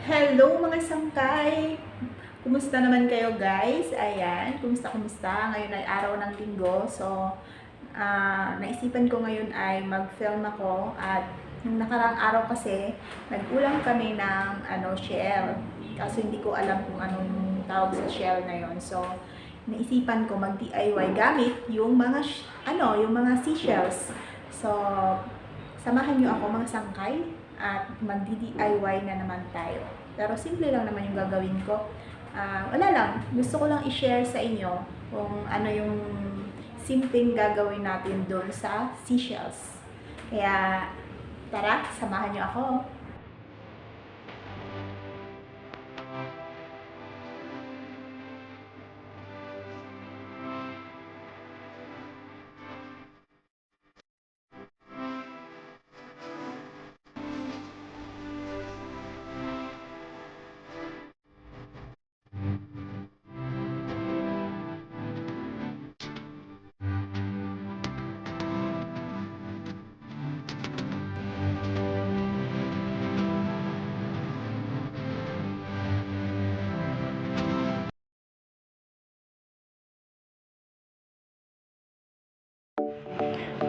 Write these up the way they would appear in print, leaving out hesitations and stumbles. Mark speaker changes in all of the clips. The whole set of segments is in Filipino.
Speaker 1: Hello mga sangkay! Kumusta naman kayo guys? Ayan, kumusta? Ngayon ay araw ng linggo. So, naisipan ko ngayon ay mag-film ako at nung nakarang araw kasi, nag-ulam kami ng shell. Kaso hindi ko alam kung anong tawag sa shell na yon. So, naisipan ko mag-DIY gamit yung mga yung mga seashells. So, samahan niyo ako mga sangkay at mag-DIY na naman tayo. Pero simple lang naman yung gagawin ko. Wala lang, gusto ko lang i-share sa inyo kung ano yung simpleng gagawin natin doon sa seashells. Kaya, tara, samahan niyo ako.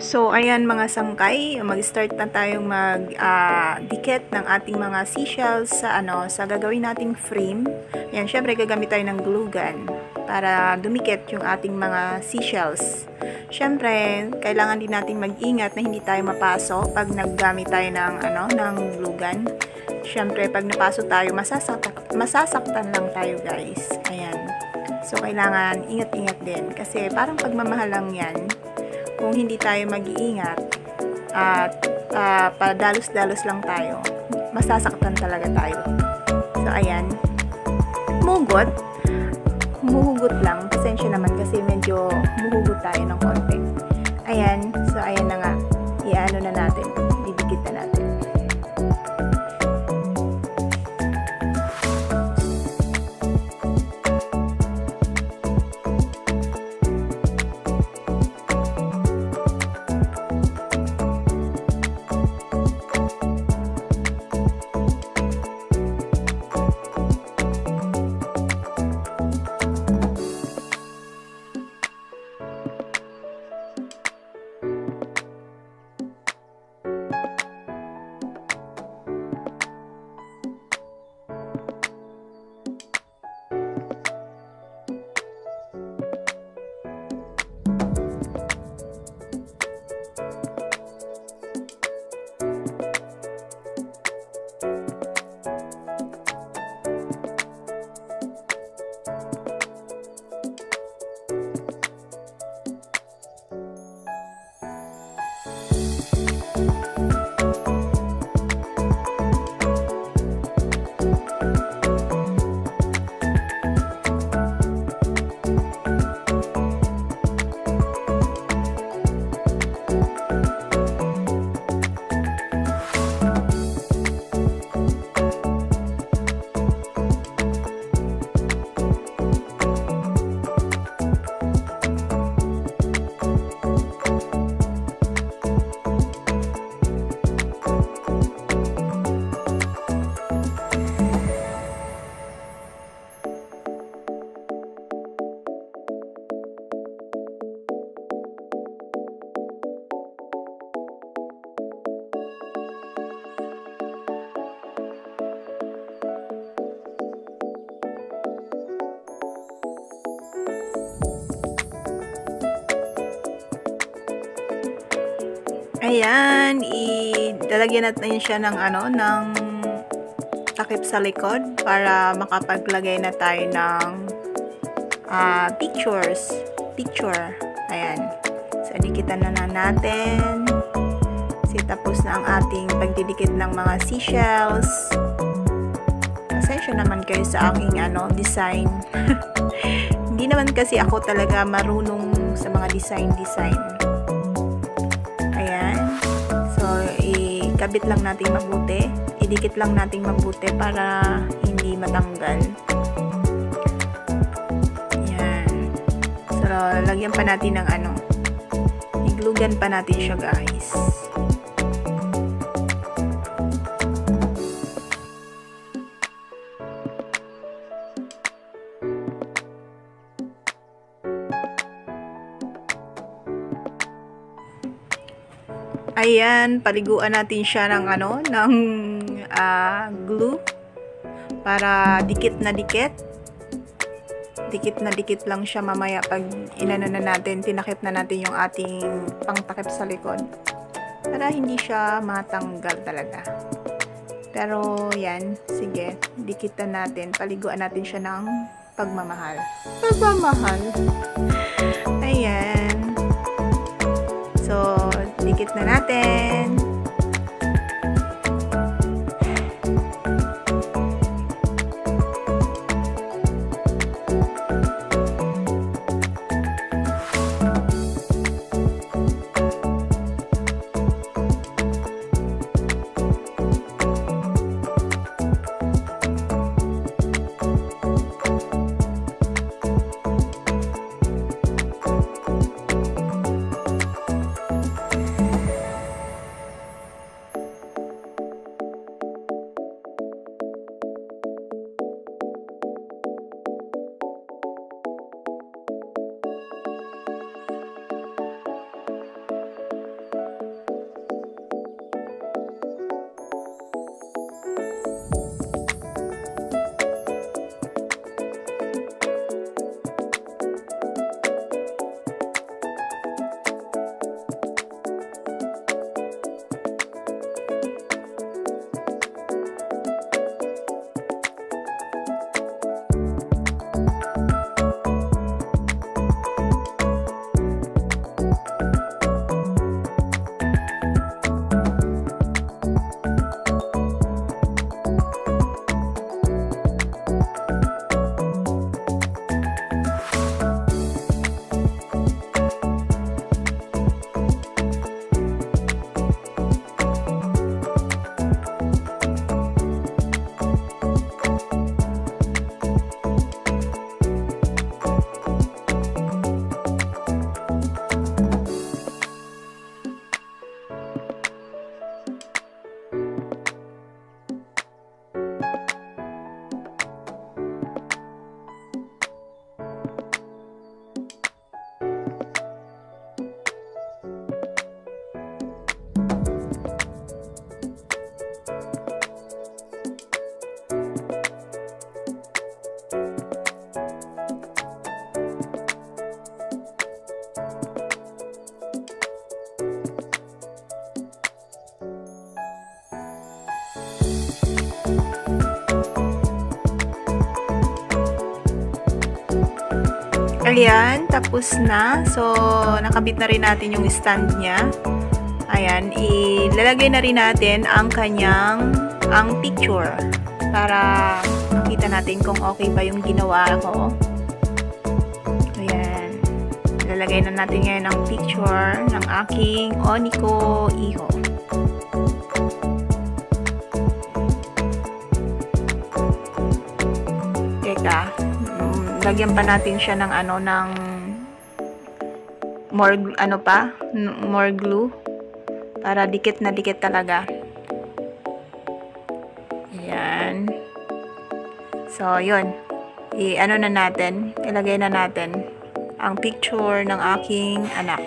Speaker 1: So, ayan mga sangkay, mag-start na tayong mag-dikit ng ating mga seashells sa gagawin nating frame. Ayan, syempre gagamit tayo ng glue gun para dumikit yung ating mga seashells. Syempre, kailangan din natin mag-ingat na hindi tayo mapaso pag naggamit tayo ng glue gun. Syempre, pag napaso tayo, masasaktan lang tayo guys. Ayan. So, kailangan ingat-ingat din kasi parang pagmamahal lang yan. Kung hindi tayo mag-iingat at padalos-dalos lang tayo, masasaktan talaga tayo. So, ayan. Humuhugot lang. Pasensya naman kasi medyo humuhugot tayo ng konti. Ayan. So, ayan na nga. Iano na natin. Didikit na natin. Ayan, idalagyan natin siya ng takip sa likod para makapaglagay na tayo ng picture. Ayan. So, dikitan na natin. Kasi tapos na ang ating pagdidikit ng mga seashells. Pasensya naman kayo sa aking design. Hindi naman kasi ako talaga marunong sa mga design. Ikabit lang natin mabuti, idikit lang natin mabuti para hindi matanggal. Yan. So, lagyan pa natin ng iglugan pa natin siya guys. Ayan, paliguan natin siya ng glue para dikit na dikit. Dikit na dikit lang siya mamaya pag inano na natin, tinakip na natin yung ating pangtakip sa likod. Para hindi siya matanggal talaga. Pero yan, sige, dikitan natin, paliguan natin siya ng pagmamahal. Pagmamahal. Ayan. So, dikit na natin. Ayan, tapos na. So, nakabit na rin natin yung stand niya. Ayan, ilalagay na rin natin ang picture para makita natin kung okay ba yung ginawa ko. Ayan, ilalagay na natin ngayon ang picture ng aking Oniko Iho. Teka, lagyan pa natin siya ng more glue para dikit na dikit talaga. Ayan. So, yun. Ilagay na natin ang picture ng aking anak.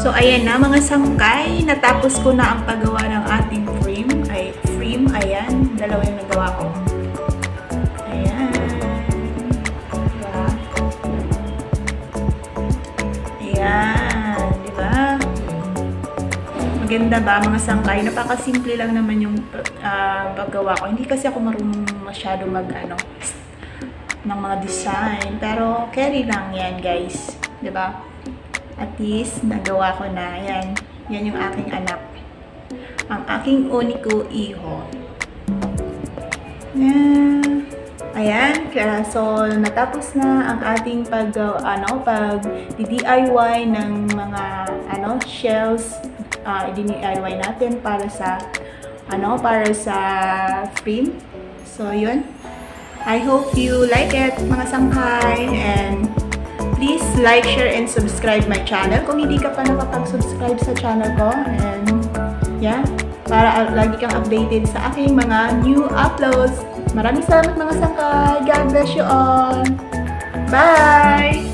Speaker 1: So, ayan na mga sangkay. Natapos ko na ang paggawa ng ating frame. Ayan. Dalawa yung nagawa ko. Ayan. Diba? Ayan. Diba? Maganda ba mga sangkay? Napakasimple lang naman yung paggawa ko. Hindi kasi ako marunong masyado ng mga design. Pero, carry lang yan guys. Diba? At least, nagawa ko na. Yan. Yan yung aking anak. Ang aking Oniko Iho. Yan. Ayan, so natapos na ang ating pag DIY ng mga shells. DIY natin para sa frame. So yun. I hope you like it, mga sangkay, and please like, share, and subscribe my channel kung hindi ka pa nakapag-subscribe sa channel ko. And yeah, para lagi kang updated sa aking mga new uploads. Maraming salamat, mga sangkay. God bless you all. Bye!